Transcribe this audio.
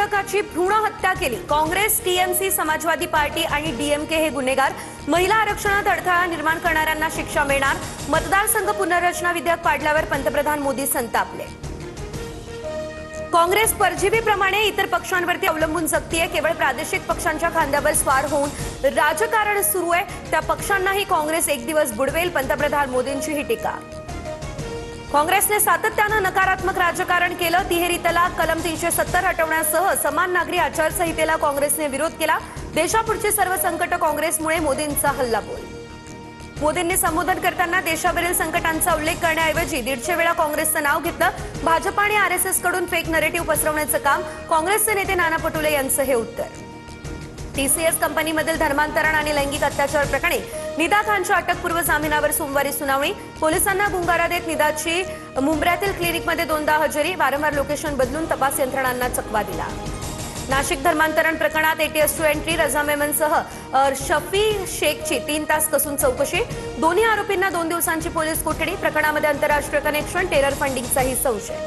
नगरसेवकाची भ्रूण हत्या केली। काँग्रेस, टीएमसी, समाजवादी पार्टी आणि डीएमके हे गुन्हेगार। महिला आरक्षणात अडथळा निर्माण करणाऱ्यांना शिक्षा मिळणार। मतदारसंघ पुनर्रचना विधेयक पाडल्यावर पंतप्रधान मोदी संतापले। काँग्रेस परजीवीप्रमाणे इतर पक्षांवरती अवलंबून जगतीये। केवळ प्रादेशिक पक्षांच्या खांद्यावर स्वार होऊन राजकारण सुरू आहे। त्या पक्षांनाही काँग्रेस एक दिवस बुडवेल। पंतप्रधान मोदींची ही टीका। काँग्रेसने सातत्याने नकारात्मक राजकारण केलं। तिहेरी तलाक, कलम 370 हटवण्यासह समान नागरी आचारसंहितेला काँग्रेसने विरोध केला। देशापुढची सर्व संकट काँग्रेसमुळे, मोदींचा हल्लाबोल। मोदींनी संबोधन करताना देशावरील संकटांचा उल्लेख करण्याऐवजी 150 वेळा काँग्रेसचं नाव घेतलं। भाजप आणि आरएसएस कडून फेक नरेटिव्ह पसरवण्याचं काम। काँग्रेसचे नेते नाना पटोले यांचं हे उत्तर। टीसीएस कंपनीमधील धर्मांतरण आणि लैंगिक अत्याचार प्रकरणी निदा खानच्या अटकपूर्व जामिनावर सोमवारी सुनावणी। पोलिसांना गुंगारा देत निदाची मुंब्र्यातील क्लिनिकमध्ये 2दा हजेरी। वारंवार लोकेशन बदलून तपास यंत्रणांना चकवा दिला। नाशिक धर्मांतरण प्रकरणात एटीएस टू एंट्री रजा मेमनसह शफी शेखची 3 तास कसून चौकशी। दोन्ही आरोपींना 2 दिवसांची पोलीस कोठडी। प्रकरणामध्ये आंतरराष्ट्रीय कनेक्शन, टेरर फंडिंगचाही संशय।